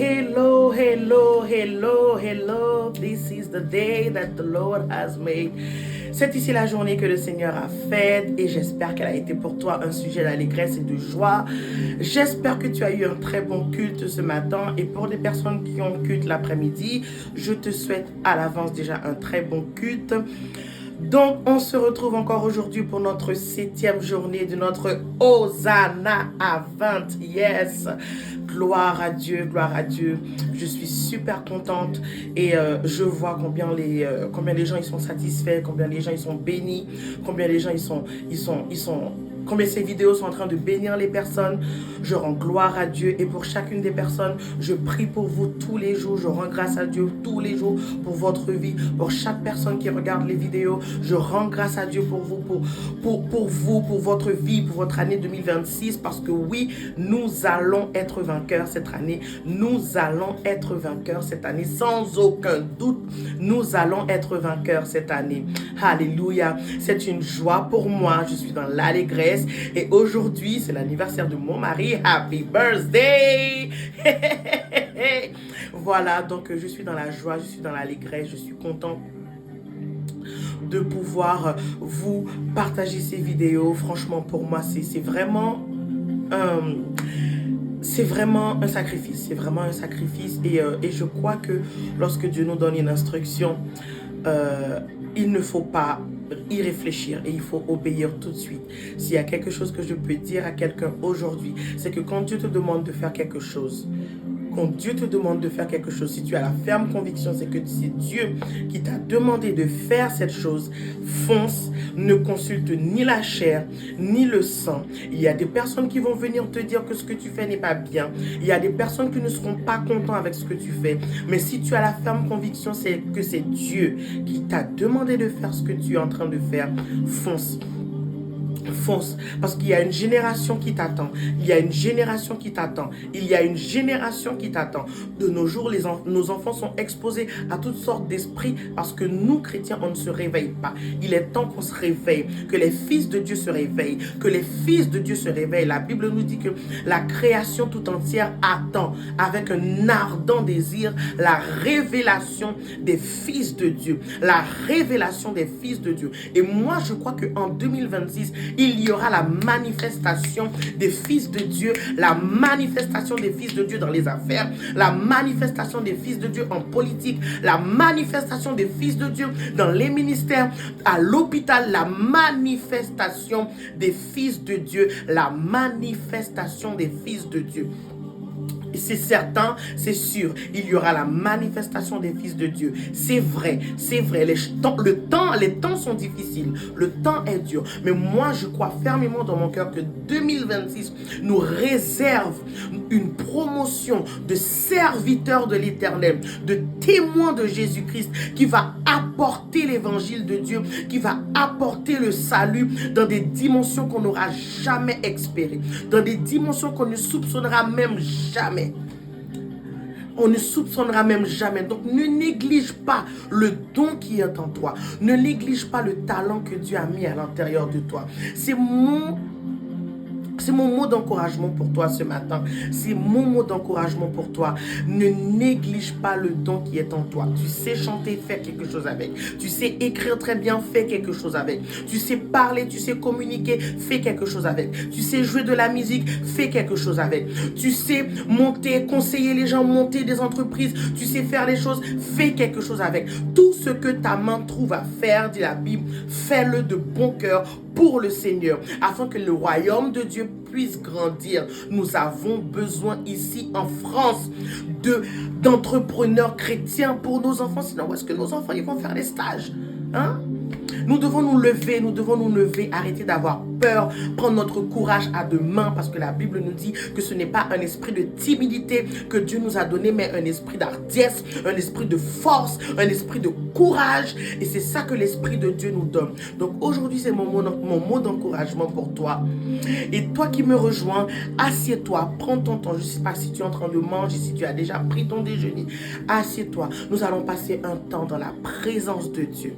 Hello, hello, hello, hello. This is the day that the Lord has made. C'est ici la journée que le Seigneur a faite et j'espère qu'elle a été pour toi un sujet d'allégresse et de joie. J'espère que tu as eu un très bon culte ce matin et pour les personnes qui ont culte l'après-midi, je te souhaite à l'avance déjà un très bon culte. Donc, on se retrouve encore aujourd'hui pour notre 7e journée de notre Hosanna à 20. Yes! Gloire à Dieu, gloire à Dieu. Je suis super contente et je vois combien les gens ils sont satisfaits, combien les gens ils sont bénis, combien les gens combien ces vidéos sont en train de bénir les personnes. Je rends gloire à Dieu et pour chacune des personnes, je prie pour vous tous les jours. Je rends grâce à Dieu tous les jours pour votre vie. Pour chaque personne qui regarde les vidéos, je rends grâce à Dieu pour vous, pour votre vie, pour votre année 2026. Parce que oui, nous allons être vainqueurs cette année. Nous allons être vainqueurs cette année. Sans aucun doute, nous allons être vainqueurs cette année. Alléluia. C'est une joie pour moi. Je suis dans l'allégresse. Et aujourd'hui, c'est l'anniversaire de mon mari. Happy birthday! Voilà, donc je suis dans la joie, je suis dans l'allégresse, je suis content de pouvoir vous partager ces vidéos. Franchement, pour moi, c'est vraiment un sacrifice. C'est vraiment un sacrifice. Et je crois que lorsque Dieu nous donne une instruction, il ne faut pas y réfléchir et il faut obéir tout de suite. S'il y a quelque chose que je peux dire à quelqu'un aujourd'hui, c'est que quand Dieu te demande de faire quelque chose, si tu as la ferme conviction, c'est que c'est Dieu qui t'a demandé de faire cette chose, fonce, ne consulte ni la chair, ni le sang. Il y a des personnes qui vont venir te dire que ce que tu fais n'est pas bien. Il y a des personnes qui ne seront pas contents avec ce que tu fais. Mais si tu as la ferme conviction, c'est que c'est Dieu qui t'a demandé de faire ce que tu es en train de faire, fonce. Fonce, parce qu'il y a une génération qui t'attend. Il y a une génération qui t'attend. Il y a une génération qui t'attend. De nos jours, nos enfants sont exposés à toutes sortes d'esprits parce que nous, chrétiens, on ne se réveille pas. Il est temps qu'on se réveille, que les fils de Dieu se réveillent, que les fils de Dieu se réveillent. La Bible nous dit que la création tout entière attend avec un ardent désir la révélation des fils de Dieu. La révélation des fils de Dieu. Et moi, je crois qu'en 2026, il y aura la manifestation des fils de Dieu, la manifestation des fils de Dieu dans les affaires, la manifestation des fils de Dieu en politique, la manifestation des fils de Dieu dans les ministères, à l'hôpital, la manifestation des fils de Dieu, la manifestation des fils de Dieu. C'est certain, c'est sûr, il y aura la manifestation des fils de Dieu. C'est vrai, les temps sont difficiles, le temps est dur. Mais moi, je crois fermement dans mon cœur que 2026 nous réserve une promotion de serviteurs de l'Éternel, de témoins de Jésus-Christ qui va apporter l'évangile de Dieu, qui va apporter le salut dans des dimensions qu'on n'aura jamais espérées, dans des dimensions qu'on ne soupçonnera même jamais. On ne soupçonnera même jamais. Donc, ne néglige pas le don qui est en toi. Ne néglige pas le talent que Dieu a mis à l'intérieur de toi. C'est mon mot d'encouragement pour toi ce matin. C'est mon mot d'encouragement pour toi. Ne néglige pas le don qui est en toi. Tu sais chanter, fais quelque chose avec. Tu sais écrire très bien, fais quelque chose avec. Tu sais parler, tu sais communiquer, fais quelque chose avec. Tu sais jouer de la musique, fais quelque chose avec. Tu sais monter, conseiller les gens, monter des entreprises. Tu sais faire les choses, fais quelque chose avec. Tout ce que ta main trouve à faire, dit la Bible, fais-le de bon cœur pour le Seigneur, afin que le royaume de Dieu puisse grandir. Nous avons besoin ici en France d'entrepreneurs chrétiens pour nos enfants. Sinon, où est-ce que nos enfants ils vont faire des stages? Nous devons nous lever, arrêter d'avoir peur, prendre notre courage à deux mains parce que la Bible nous dit que ce n'est pas un esprit de timidité que Dieu nous a donné, mais un esprit d'hardiesse, un esprit de force, un esprit de courage. Et c'est ça que l'esprit de Dieu nous donne. Donc aujourd'hui, c'est mon mot d'encouragement pour toi. Et toi qui me rejoins, assieds-toi, prends ton temps. Je ne sais pas si tu es en train de manger, si tu as déjà pris ton déjeuner. Assieds-toi. Nous allons passer un temps dans la présence de Dieu.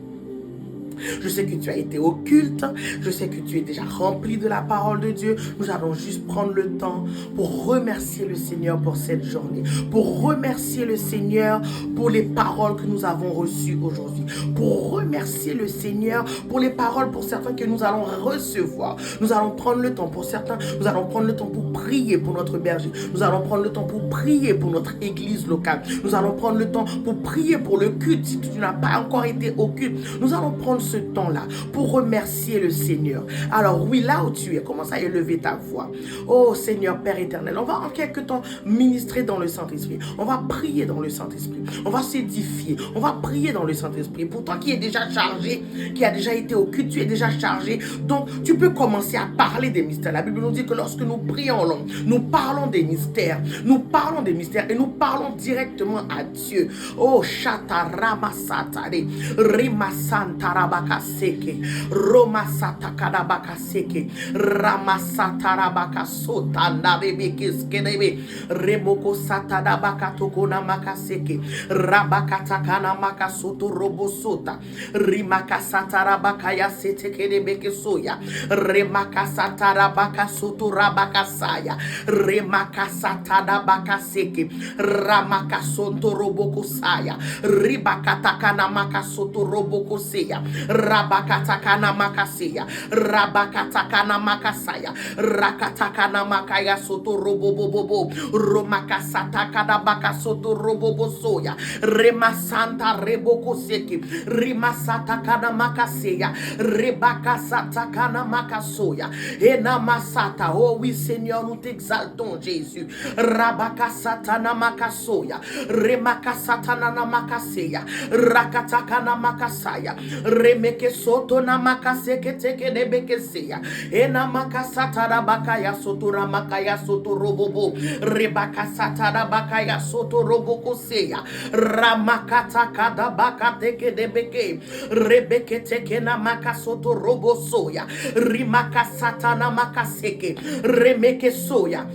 Je sais que tu as été au culte. Je sais que tu es déjà rempli de la parole de Dieu. Nous allons juste prendre le temps pour remercier le Seigneur pour cette journée. Pour remercier le Seigneur pour les paroles que nous avons reçues aujourd'hui. Pour remercier le Seigneur pour les paroles pour certains que nous allons recevoir. Nous allons prendre le temps pour certains. Nous allons prendre le temps pour prier pour notre berger. Nous allons prendre le temps pour prier pour notre église locale. Nous allons prendre le temps pour prier pour le culte. Si tu n'as pas encore été au culte, nous allons prendre ce temps-là pour remercier le Seigneur. Alors oui, là où tu es, commence à élever ta voix. Oh Seigneur Père éternel, on va en quelque temps ministrer dans le Saint-Esprit. On va prier dans le Saint-Esprit. On va s'édifier. On va prier dans le Saint-Esprit. Pour toi qui es déjà chargé, qui a déjà été au culte, tu es déjà chargé. Donc tu peux commencer à parler des mystères. La Bible nous dit que lorsque nous prions en langue, nous parlons des mystères. Nous parlons des mystères et nous parlons directement à Dieu. Oh Shata Ramasatare Rimasanta Rabakaseke Romasata Kadabakaseke Ramasata Rabakasota Narebekeskenebe Remoko Satada Bakatokona Makaseke Rabakatakana Makasoto Robosota Rimakasata Rabakaya Setekenebekesoya Remakasata Rabakasoto Rabakasaya Remakasata Rabakaseke Ramakasonto Robokosaya Ribakatakana Makasoto Robokoseya Rabakatakana Makaseya Rabakatakana Makasaya Rakatakana Makaya Soto Robobobobo Romakasata Bakasoto Robobosoya Remasanta Rebokoseki Rimasata Kana Makaseya Rebakasata Kana Makasoya Enamasata. Oh oui Seigneur, nous t'exaltons Jésus. Rabakasatana Makasoya Remakasatana Makaseya Rakatakana Makasaya Remeke Soto na Makaseke Teke Nebekeseya Ena Makasatara Bakaya Soto Ramakaya Soto Robobo Rebakasatara Bakaya Soto Robokoseya Ramakata Kada Bakateke Nebeke Rebeke Teke na Makasoto Robosoya Rimakasatana Makaseke Remeke Soya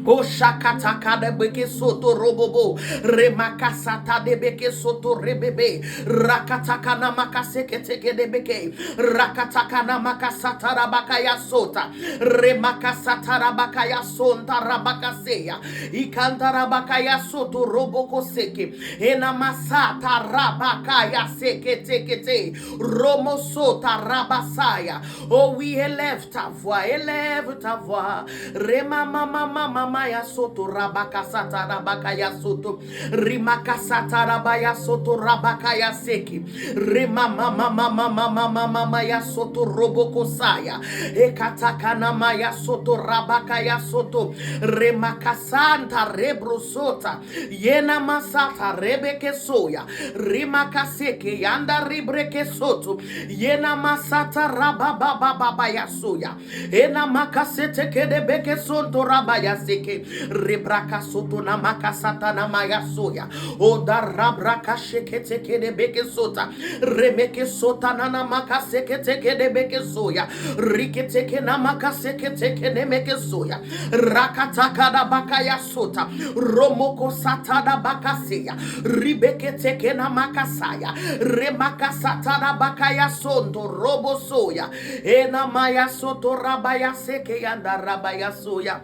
O shakataka de beke soto robobo remakasata de beke soto rebebe rakataka na makaseke teke de beke rakataka na makasata rabakaya sota remakasata rabakaya sonta rabakaseya ikanta rabakaya soto roboko seke ena masata rabakaya seke teke te romo sota rabasaya. Oh oui, élève ta voix rema mama Maya soto rabakasata rabakaya soto rimakasata rabaya soto rabakaya seki rema mama ya soto robokosaya ekatakana maya soto rabakaya soto remakasanta rebrosota yena masata rebeke soya rimakaseke yanda ribreke soto yena masata rababa ya soya ena makasete kedebeke sonto rabaya seke rebraka soto na makasata na maya soya oda rabraka sheke teke de beke sota remeke sota na makaseke teke de beke soya rike teke na makaseke teke ne meke soya rakataka da bakaya sota romoko sata da bakaseya ribeke teke na makasaya remakasata da bakaya sonto robo soya ena maya soto rabaya seke yanda rabaya soya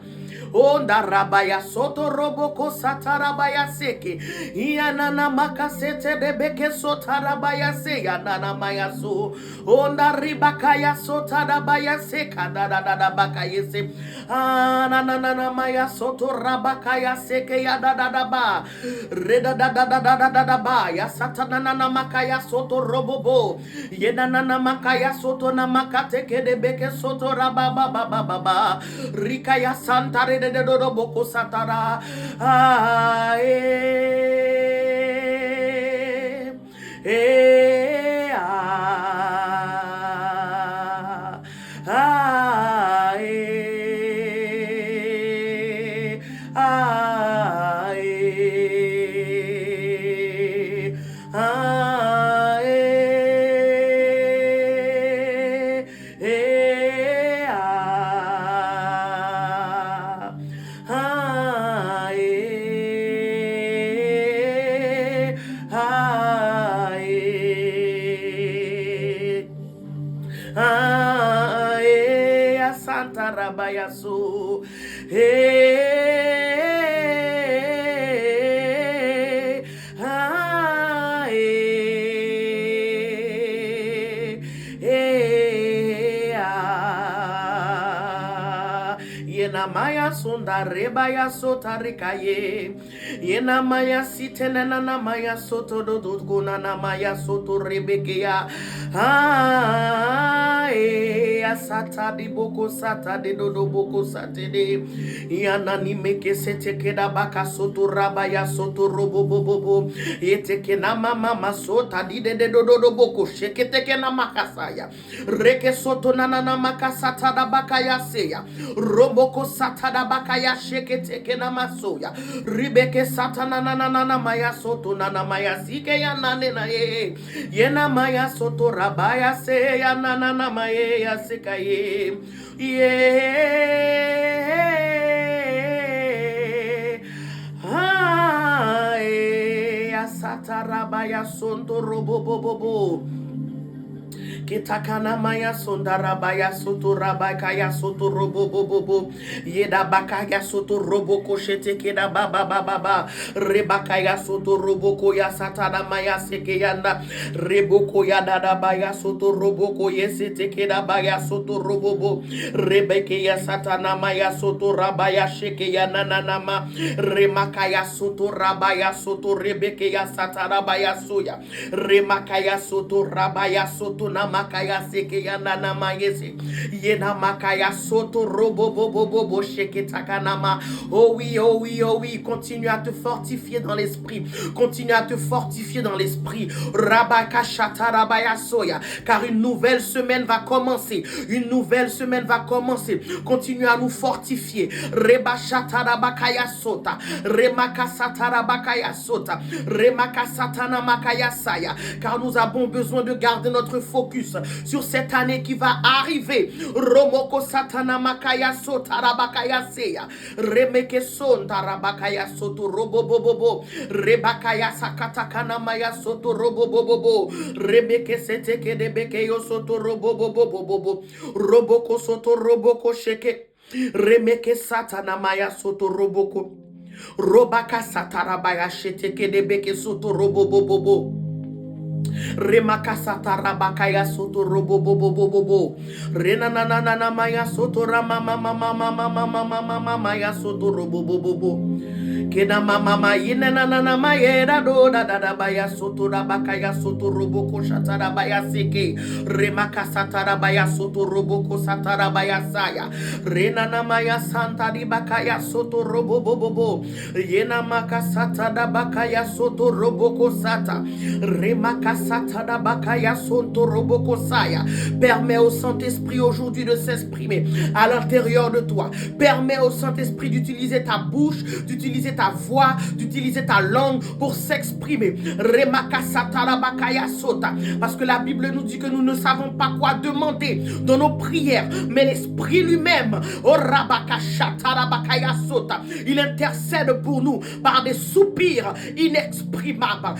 Onda rabaya soto roboko satarabaya seke. Ianana makasete de beke sotarabaya se yanana maya so. Onda ribakaya sotarabaya seka da bakaya se. Anana maya soto rabakaya seke ya da ba. Reda da ba ya satanana makaya soto robobo. Yenana makaya soto na makate ke de beke soto rababa baba. Rikaya santare de boko satara satarabayaso. Hey, ah, hey, hey, ah. Yena maya sonda rebaya sota rekaye. Yena maya sitenena na maya soto dodukuna na maya soto rebekeya. Ah, asata di boko sata de dodo boko sate de. Yana ni meke sete keda baka soto rabaya soto robo bobo bo. Yete kena mama masota di de dodo boko shekete kena makasaya. Reke soto nanana makasata da bakaya seya. Roboko sata da bakaya shekete kena masoya. Ribeke sata nanana maya soto nana maya sike ya nane na ye. Yena maya soto rabaya se ya nanana maya ya sekaye. Yeah. Ah, asata rabaya sonto robo bobo bo. Kitakana maya sondara baya soto rabakaya soto robo bobo yeda bakaya soto robo koshete keda baba baba rebakaya soto robo koya satana maya sekeyanda reboko yada da baya soto robo koye sete keda baya soto robo bo rebekeya satana maya soto rabaya shekeya nananama remakaya soto rabaya soto rebekeya satana baya soya remakaya soto rabaya soto makaya seke yana na mayese yena makaya soto robo bobo bobo sheke takanama. Oh oui, oh oui, oh oui, continue à te fortifier dans l'esprit, continue à te fortifier dans l'esprit. Rabaka shata rabaya soya, car une nouvelle semaine va commencer, une nouvelle semaine va commencer. Continue à nous fortifier. Reba shata rabakaya sota, remaka sata rabakaya sota, remaka satana makaya saya, car nous avons besoin de garder notre focus sur cette année qui va arriver. Romoko satana makaya sota rabakaya seya. Remeke sonta rabakaya soto robo bobo. Rebakaya sakatakana maya soto robo bobo. Rebeke seteke debeke yo soto robo bobo. Roboko soto roboko sheke. Remeke satana maya soto roboko. Robaka satarabaya sheteke debeke soto robo bobo. Remakasata rabakaya soto robo bobo bobo rena na na na maya soto rama mama mama mama mama mama soto robo bobo kena mama yina na na maya da do da baya soto rabakaya soto robo ko shatara baya seke remakasata rabaya soto robo ko satara baya saya rena na maya santa di bakaya soto robo bobo yena makasata da bakaya soto robo ko sata remakasata. Permets au Saint-Esprit aujourd'hui de s'exprimer à l'intérieur de toi. Permets au Saint-Esprit d'utiliser ta bouche, d'utiliser ta voix, d'utiliser ta langue pour s'exprimer. Parce que la Bible nous dit que nous ne savons pas quoi demander dans nos prières, mais l'Esprit lui-même, il intercède pour nous par des soupirs inexprimables.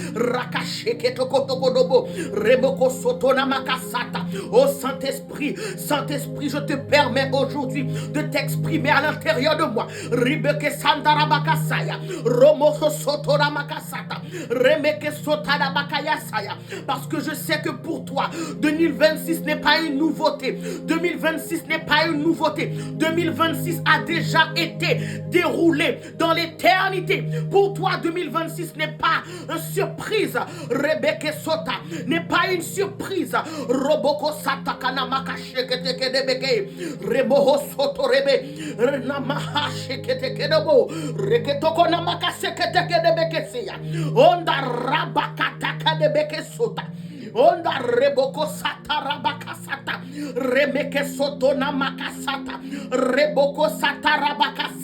Reboko sotona makasata. Oh Saint-Esprit, Saint-Esprit, je te permets aujourd'hui de t'exprimer à l'intérieur de moi. Ribeke sandara bakasaya. Romoko sotona makasata. Remeke sotana bakayasaya. Parce que je sais que pour toi, 2026 n'est pas une nouveauté. 2026 n'est pas une nouveauté. 2026 a déjà été déroulé dans l'éternité. Pour toi, 2026 n'est pas une surprise. Rebeke sota n'est pas une surprise. Roboko satakana makashekete kedebeke. Reboho soto rebe. Namaha shekete kedebo. Reketoko namakasekete kedebeke seya. Onda rabakata kedebeke sota. Onda reboko sata rabakasata. Remeke soto namakasata. Reboko sata rabakasata.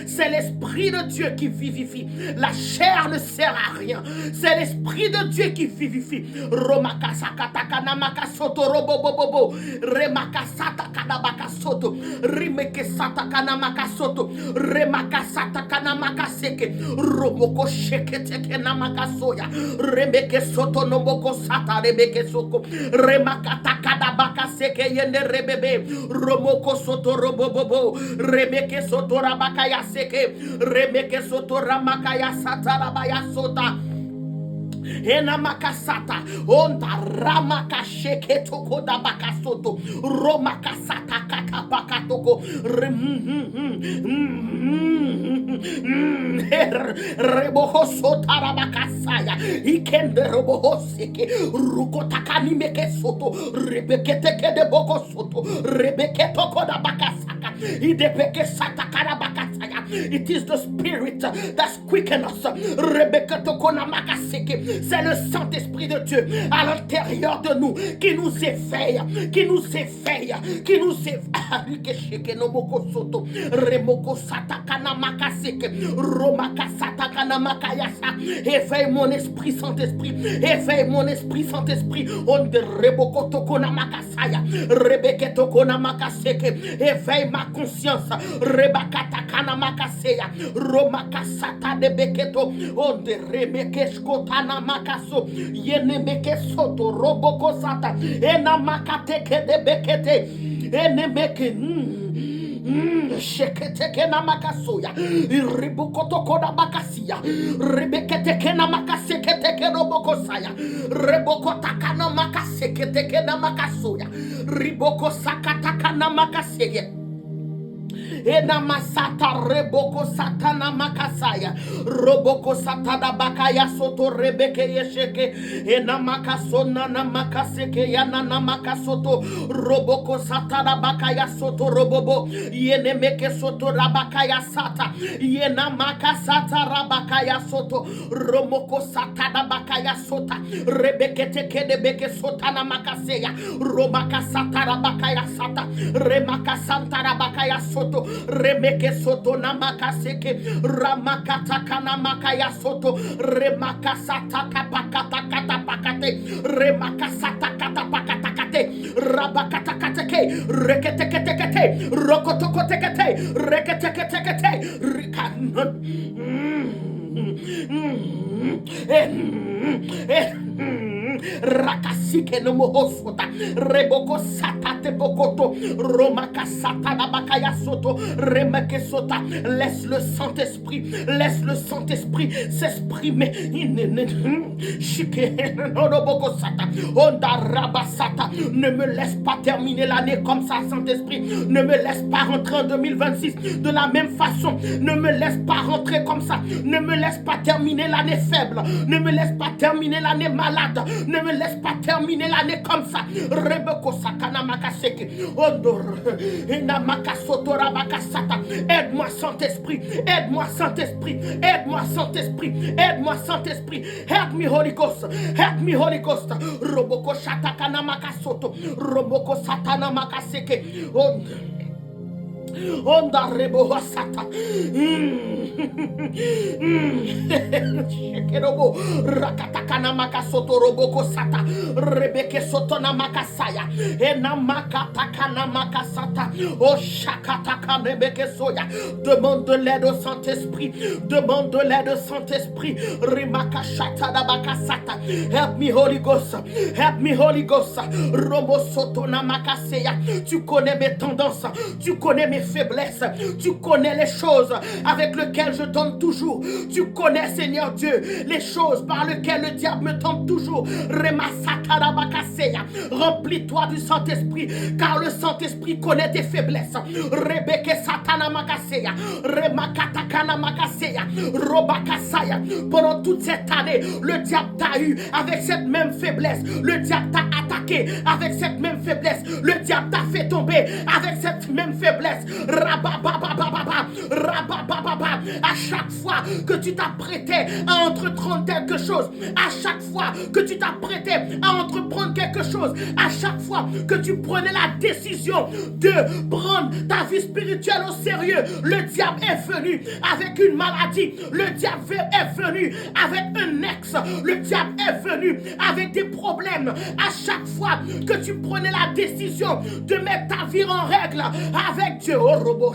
C'est l'Esprit de Dieu qui vivifie. La chair ne sert à rien. C'est l'Esprit de Dieu qui vivifie. Romakasakatakana makasoto robobobobo. Remakasata makasoto. Rimekesatakana makasoto. Remakasatakana makaseke. Romoko sheketeke namakasoya. Remeke soto nomoko sata rebeke soko. Remakatakada bakaseke yende rebebe. Romoko soto robobobo. Remeke soto rabakaya seke. Remeke soto ramakaya sata rabaya sota. Ena makasata onda ramaka sheke toko da bakasoto romakasata kata bakatoko reboho sota rabakasaya ikende reboho seke rukotakani meke soto rebekete kede boko soto rebekete koda bakasaka idepeke sata kana bakasaya. It is the spirit that's quicken us. Rebekete kona makaseke. C'est le Saint-Esprit de Dieu à l'intérieur de nous qui nous éveille, qui nous éveille, qui nous éveille. Éveille mon esprit, Saint-Esprit. Éveille mon esprit, Saint-Esprit. Éveille ma conscience. Romakasata de beketo. Onde remekeshkotana makaso yene meke soto roboko sata ena makate kede bekete ene meke shekete kena makasoya riboko toko na makasia rebekete kena makaseke kena boko saya reboko takana makaseke kena makasoya riboko sakata kana makasege. Ena masata reboko satana makasaya roboko satana bakaya soto rebeke yesheke ena makasona na makaseke yana na makasoto roboko satana bakaya soto robobo yene meke soto rabakaya sata yena makasata rabakaya soto romoko satana bakaya sota rebeke teke de beke sotana makaseya romaka sata rabakaya sata remaka santa rabakaya soto remeke soto namakaseke ramakata kana makaya soto remakasata kapakata kata pakate remakasata kata pakata kate rabakata kateke reketekete rokotokotekete reketekete rikanon rakasike no mohosota reboko satate bokoto romaka satana bakaya soto remake sota. Laisse le Saint-Esprit s'exprimer. Ne me laisse pas terminer l'année comme ça, Saint-Esprit. Ne me laisse pas rentrer en 2026 de la même façon. Ne me laisse pas rentrer comme ça. Ne me laisse pas terminer l'année faible. Ne me laisse pas terminer l'année malade. Ne me laisse pas terminer l'année comme ça. Rebeko sakana makaseke. Ondor. Ina makasoto rabakasata. Aide-moi, Saint-Esprit. Aide-moi, Saint-Esprit. Aide-moi, Saint-Esprit. Aide-moi, Saint-Esprit. Help me, Holy Ghost. Help me, Holy Ghost. Roboko shatakana makasoto. Roboko satana makaseke. Onda rebo wasata. Shekerobo rakatakana makasoto roboko sata rebeke sotona makasaya ena makatakana makasata o shakataka rebeke soya. Demande de l'aide au Saint-Esprit. Demande de l'aide au Saint-Esprit. Rimaka shatada bakasata. Help me, Holy Ghost. Help me, Holy Ghost. Robo sotona makaseya. Tu connais mes tendances. Tu connais mes faiblesses. Tu connais les choses avec lesquelles je tente toujours. Tu connais, Seigneur Dieu, les choses par lesquelles le diable me tente toujours. Remplis-toi du Saint-Esprit, car le Saint-Esprit connaît tes faiblesses. Rebeke satana makaseya, remakatakana makaseya, robakasaya. Pendant toute cette année, le diable t'a eu avec cette même faiblesse. Le diable t'a attaqué attaqué avec cette même faiblesse. Le diable t'a fait tomber avec cette même faiblesse. À chaque fois que tu t'apprêtais à entreprendre quelque chose, à chaque fois que tu t'apprêtais à entreprendre quelque chose, à chaque fois que tu prenais la décision de prendre ta vie spirituelle au sérieux, le diable est venu avec une maladie, le diable est venu avec un ex, le diable est venu avec des problèmes. À chaque fois que tu prenais la décision de mettre ta vie en règle avec Dieu, oh robo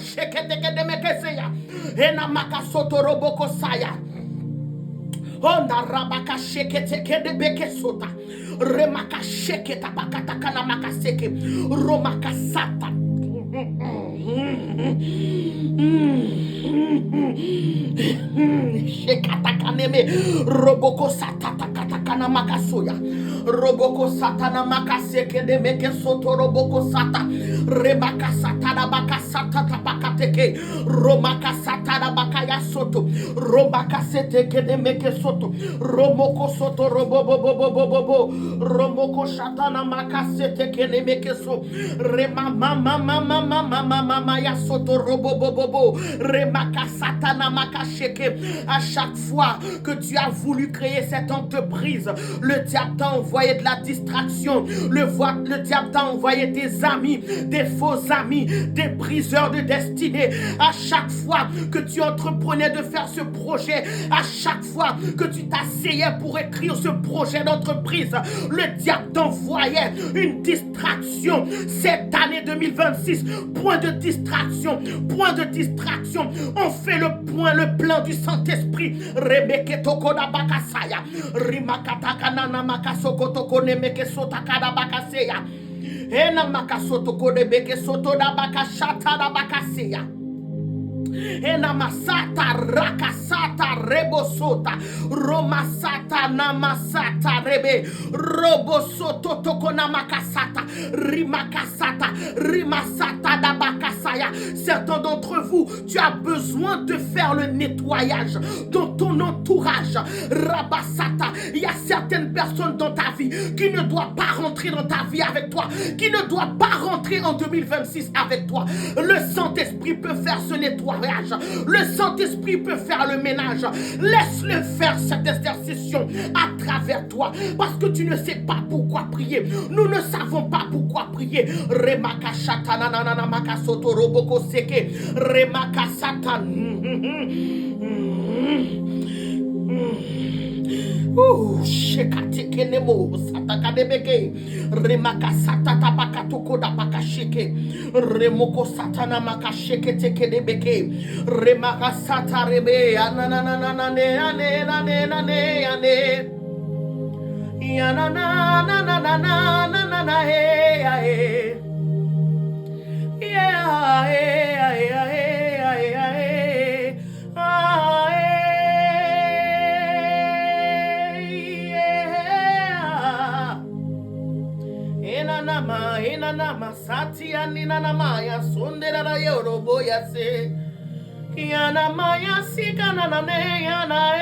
Onda rabaka sheke teke de beke sota. Remaka sheke tapakata kana makaseke. Romaka sata. Shekata kaneme. Roboko sata takata kana makasoya. Roboko sata na makaseke de beke soto roboko sata. Rebaka sata na baka sata tapakateke. Romaka sata na bakaya soto. Robaka seteke de meke soto. Romoko soto robobobobobobo. Romoko shatana makasete kene mekeso. Rema mama mama mama mama ya soto robobobobo. Remaka satana makasheke. À chaque fois que tu as voulu créer cette entreprise, le diable t'a envoyé de la distraction. Le diable t'a envoyé des amis, des faux amis, des briseurs de destinée. À chaque fois que tu entreprenais de faire ce projet, à chaque fois que tu t'asseyais pour écrire ce projet d'entreprise, le diable t'envoyait une distraction. Cette année 2026, point de distraction, point de distraction. On fait le point, le plan du Saint-Esprit. Rebeke tokoda bakasaya, rimakata kanana makasoko tokone meke sotakada bakaseya, ena makasoto kode beke soto da bakashata da bakaseya. Enamasata rakasata rebosota romasata namasata rebe robosoto tokona makasata rimakasata rimasata dabakasaya. Certains d'entre vous, tu as besoin de faire le nettoyage dans ton entourage. Rabasata, il y a certaines personnes dans ta vie qui ne doivent pas rentrer dans ta vie avec toi, qui ne doivent pas rentrer en 2026 avec toi. Le Saint-Esprit peut faire ce nettoyage. Le Saint-Esprit peut faire le ménage. Laisse-le faire cette exercition à travers toi, parce que tu ne sais pas pourquoi prier. Nous ne savons pas pourquoi prier. Remaka shatana nanana makasoto roboko seke. Remaka satan. Shekate kenemo sataka debeke remaka satata bakatoko da bakasheke remoko satana makasheke teke debeke remaka satarebe ananana ne ane ane ane ane yanana na na na na na na he he yeah Inanama satia ninanama ya sondera da yorobo ya se yanama ya sikana na ne yana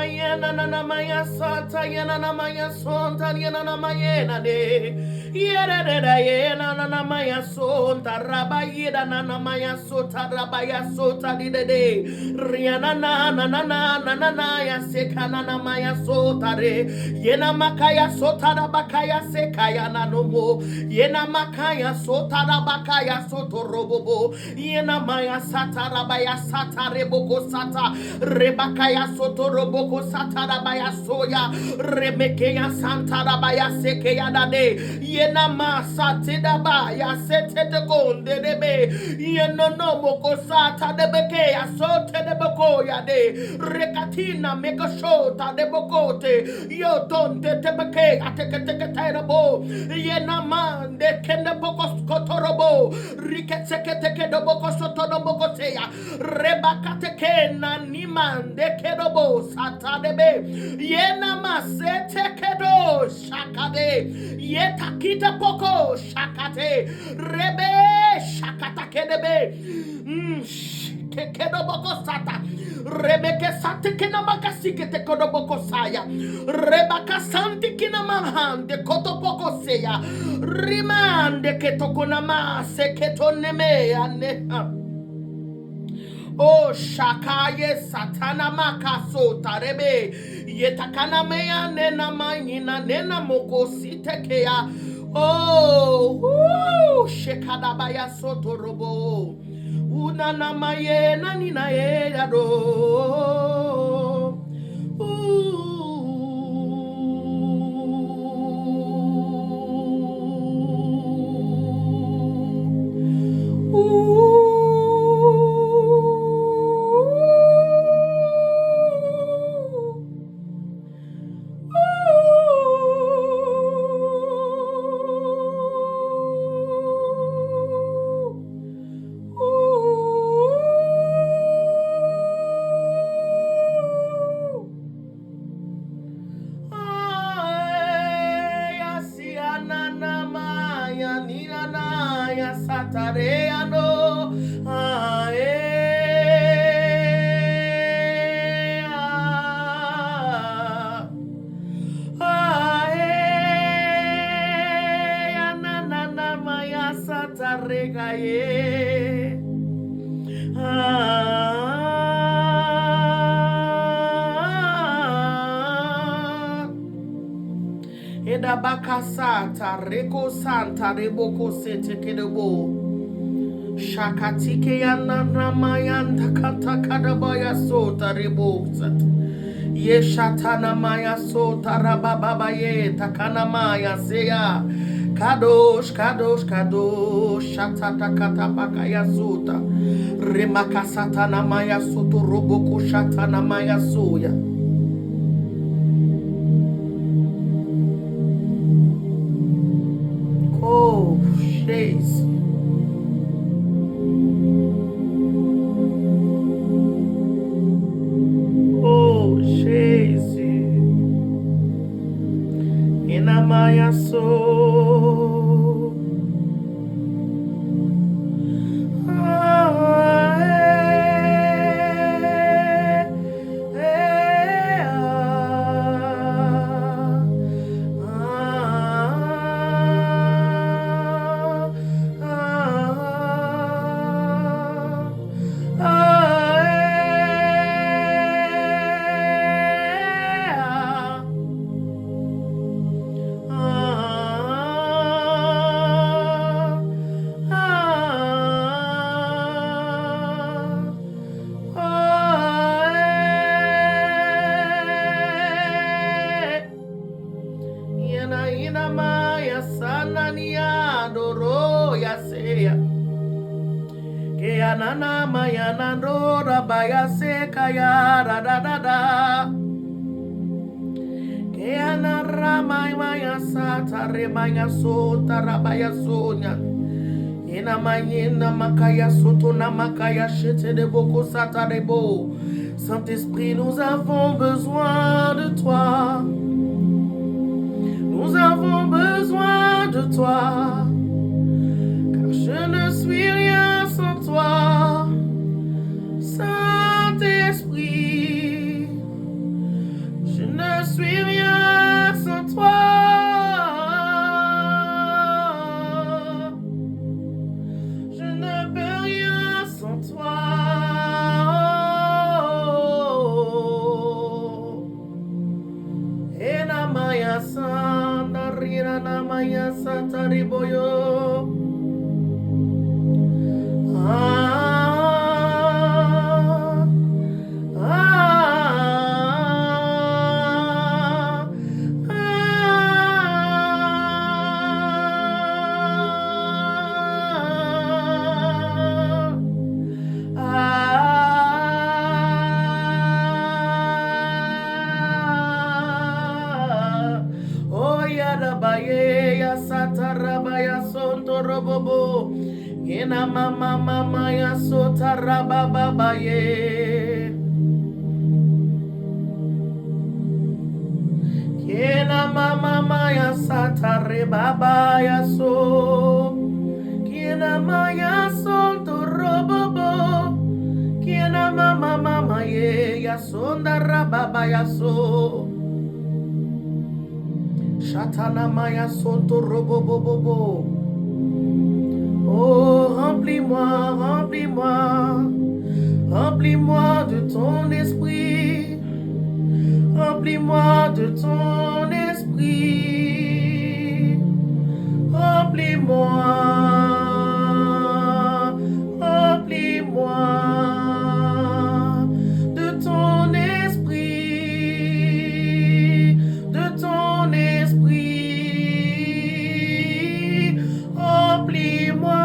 yananama ya sata yananama ya sonta yananama yena de yereda yananama ya sonta rabayeda nanama ya sota rabaya sota de rianana nanana ya sekana nama ya sota re yena makaya sota rabakaya sekaya nanomo yena makaya sota rabakaya soto robobo yena maya sata rabaya sata reboko sata rebakaya soto roboko satarabaya soya remekeya santarabaya sekeya dade yena masate dabaya sete de gonde debe yeno no moko sata debeke ya sote deboko ya de rekatina meka shota debokote yo donde tebeke ateke terabo yena mande kende boko skotorobo riketseke teke doboko soto doboko teya rebakate kena nimande kedobo satadebe yena masete kedo shakade yetakita poko shakate rebe shakata kedebe. Kekedoboko sata. Rebeke sate kena makasi kete kodoboko saya. Rebaka santi kina mahande kotopoko seya. Rimande ketokonama se ketoneme aneha. Oh shakaye satana makaso tarebe yetakana meya nena mayina nena mokosite keya. Oh shekadabaya soto robo unana maye nanina ye yado. Eda bakasata reko santa reboko sete kedebo shakatike yana namayanda kata kadabaya sota rebosat ye shatana maya sota rababa ye takana maya seya kadosh kadosh kadosh shatata kata bakaya sota remakasata namaya soto roboko shatana maya soya. Oh, Jesus. Oh, Jesus. Inamaya so. Nana maya nandora baya seka ya da da da da. Keana ramai maya sata remaya sota rabaya sonya. Ina mayena makaya soto na makaya chete de boko sata rebo. Saint-Esprit, nous avons besoin de toi. Nous avons besoin de toi. Car je ne suis rien sans toi. Saint-Esprit, je ne suis rien sans toi. Je ne peux rien sans toi. Enamaya sanda rira namaya satariboyo. Kena mama mama ya sota rababa ye. Kena mama maya sata rebaba ya so. Kena maya ya sonda rababa ya so. Shatana maya sonto robo bobo bo. Oh, remplis-moi, remplis-moi, remplis-moi de ton esprit, remplis-moi de ton esprit, remplis-moi, remplis-moi de ton esprit, de ton esprit, remplis-moi.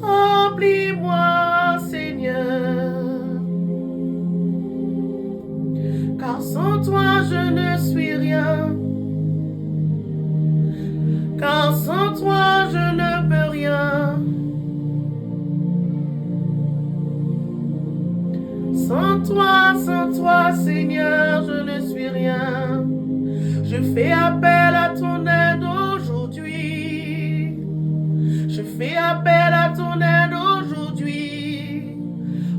Remplis-moi, Seigneur, car sans toi je ne suis rien, car sans toi je ne peux rien. Sans toi, Seigneur, je ne suis rien. Je fais appel à ton aide aujourd'hui. Je fais appel à ton aide aujourd'hui.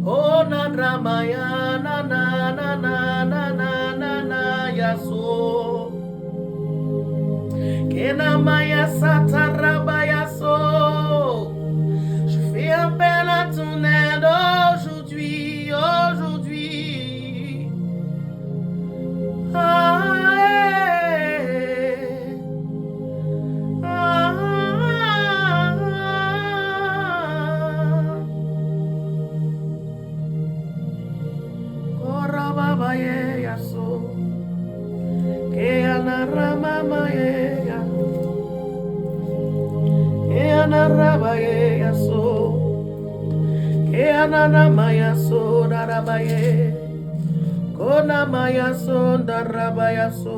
Oh, Nadramaya, na na na na na na na na yaso. Kenamaya satarabaya so. Je fais appel à ton aide aujourd'hui, aujourd'hui. Ah, Maya so darabaye, kona maya so darabaya so,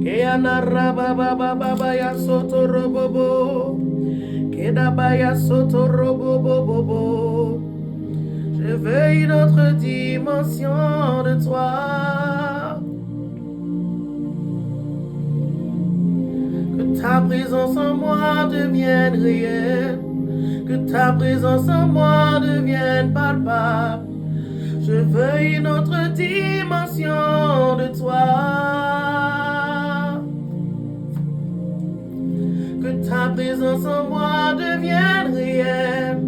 keana rababa baba ya so torobobo, kedabaya so torobobobo. Je veux une autre dimension de toi. Que ta présence en moi devienne réelle. Que ta présence en moi devienne palpable. Je veux une autre dimension de toi. Que ta présence en moi devienne réelle.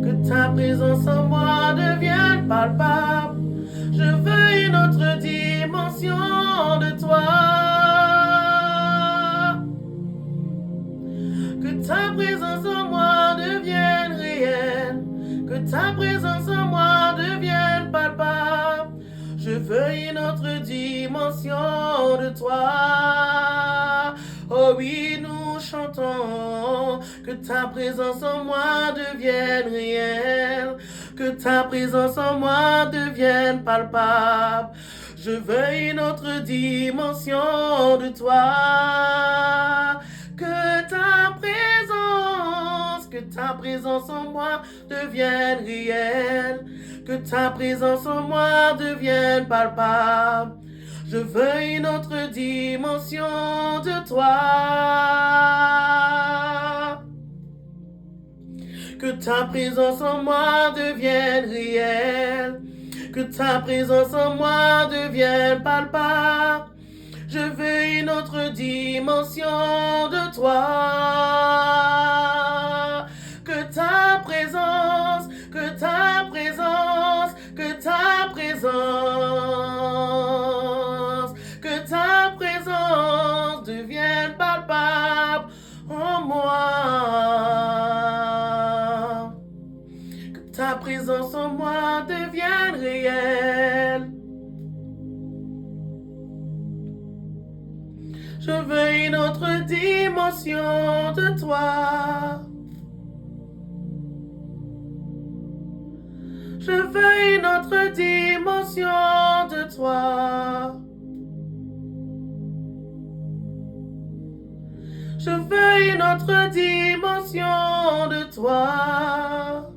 Que ta présence en moi devienne palpable. Je veux une autre dimension de toi. Que ta présence en moi devienne réelle. Que ta présence en moi devienne palpable. Je veux une autre dimension de toi. Oh oui, nous chantons. Que ta présence en moi devienne réelle. Que ta présence en moi devienne palpable. Je veux une autre dimension de toi. Que ta présence en moi devienne réelle. Que ta présence en moi devienne palpable. Je veux une autre dimension de toi. Que ta présence en moi devienne réelle. Que ta présence en moi devienne palpable. Je veux une autre dimension de toi. Que ta présence, que ta présence, que ta présence, que ta présence devienne palpable en moi. Que ta présence en moi devienne réelle. Je veux une autre dimension de toi. Je veux une autre dimension de toi. Je veux une autre dimension de toi.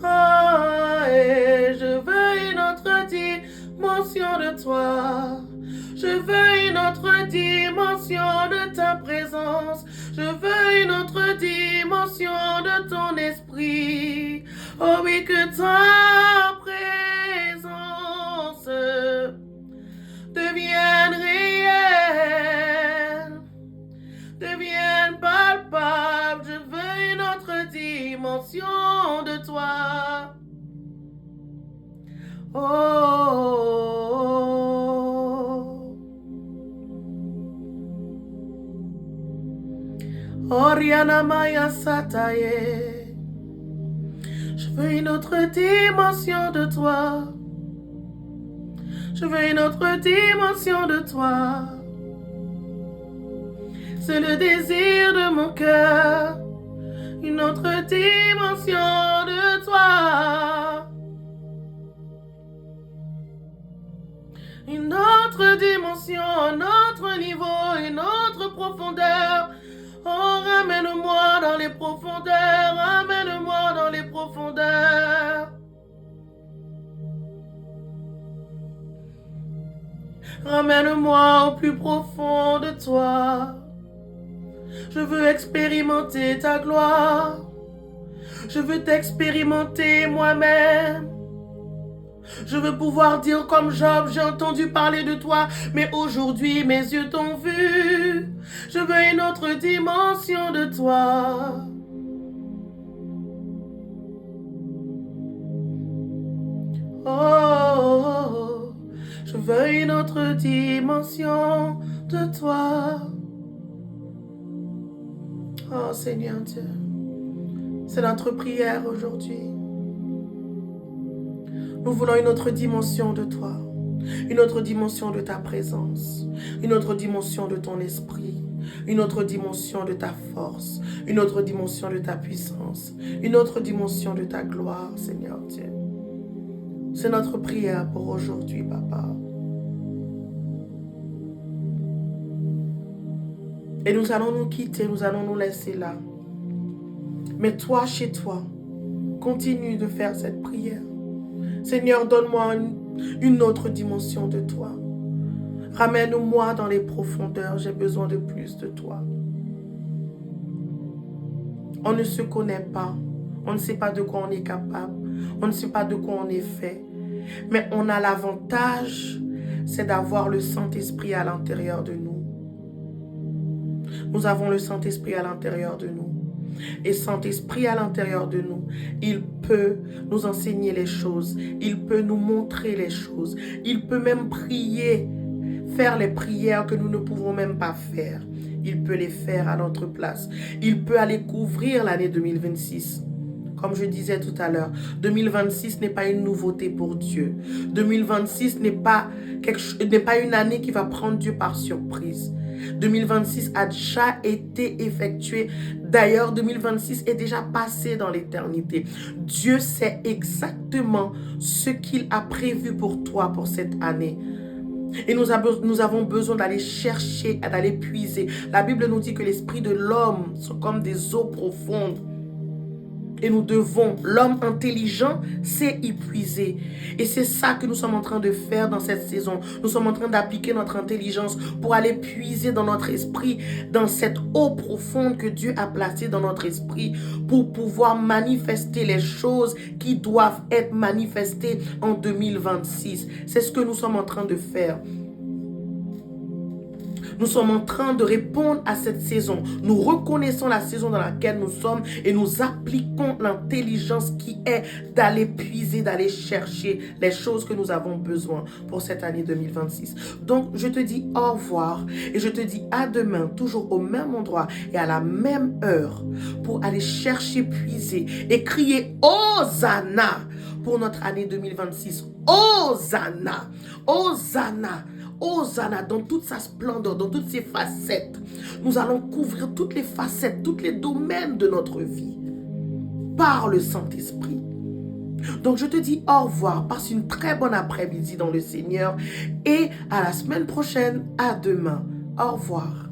Ah, et je veux une autre dimension de toi. Je veux une autre dimension de ta présence. Je veux une autre dimension de ton esprit. Oh oui, que ta présence devienne réelle, devienne palpable. Je veux une autre dimension de toi. Oh. Oriana Maya Sataye. Je veux une autre dimension de toi. Je veux une autre dimension de toi. C'est le désir de mon cœur. Une autre dimension de toi. Une autre dimension, un autre niveau, une autre profondeur. Oh, ramène-moi dans les profondeurs, ramène-moi dans les profondeurs. Ramène-moi au plus profond de toi. Je veux expérimenter ta gloire. Je veux t'expérimenter moi-même. Je veux pouvoir dire comme Job, j'ai entendu parler de toi, mais aujourd'hui mes yeux t'ont vu. Je veux une autre dimension de toi. Oh, je veux une autre dimension de toi. Oh Seigneur Dieu, c'est notre prière aujourd'hui. Nous voulons une autre dimension de toi, une autre dimension de ta présence, une autre dimension de ton esprit, une autre dimension de ta force, une autre dimension de ta puissance, une autre dimension de ta gloire, Seigneur Dieu. C'est notre prière pour aujourd'hui, Papa. Et nous allons nous quitter, nous allons nous laisser là. Mais toi, chez toi, continue de faire cette prière. Seigneur, donne-moi une autre dimension de toi. Ramène-moi dans les profondeurs. J'ai besoin de plus de toi. On ne se connaît pas. On ne sait pas de quoi on est capable. On ne sait pas de quoi on est fait. Mais on a l'avantage, c'est d'avoir le Saint-Esprit à l'intérieur de nous. Nous avons le Saint-Esprit à l'intérieur de nous. Et Saint-Esprit à l'intérieur de nous, il peut nous enseigner les choses, il peut nous montrer les choses, il peut même prier, faire les prières que nous ne pouvons même pas faire. Il peut les faire à notre place. Il peut aller couvrir l'année 2026. Comme je disais tout à l'heure, 2026 n'est pas une nouveauté pour Dieu. 2026 n'est pas une année qui va prendre Dieu par surprise. 2026 a déjà été effectué. D'ailleurs, 2026 est déjà passé dans l'éternité. Dieu sait exactement ce qu'il a prévu pour toi pour cette année. Et nous avons besoin d'aller chercher, d'aller puiser. La Bible nous dit que l'esprit de l'homme sont comme des eaux profondes. Et nous devons, l'homme intelligent sait y puiser. Et c'est ça que nous sommes en train de faire dans cette saison. Nous sommes en train d'appliquer notre intelligence pour aller puiser dans notre esprit, dans cette eau profonde que Dieu a placée dans notre esprit, pour pouvoir manifester les choses qui doivent être manifestées en 2026. C'est ce que nous sommes en train de faire. Nous sommes en train de répondre à cette saison. Nous reconnaissons la saison dans laquelle nous sommes et nous appliquons l'intelligence qui est d'aller puiser, d'aller chercher les choses que nous avons besoin pour cette année 2026. Donc, je te dis au revoir et je te dis à demain, toujours au même endroit et à la même heure pour aller chercher, puiser et crier Hosanna pour notre année 2026. Hosanna! Hosanna! Hosanna dans toute sa splendeur, dans toutes ses facettes. Nous allons couvrir toutes les facettes, tous les domaines de notre vie par le Saint-Esprit. Donc je te dis au revoir, passe une très bonne après-midi dans le Seigneur et à la semaine prochaine, à demain. Au revoir.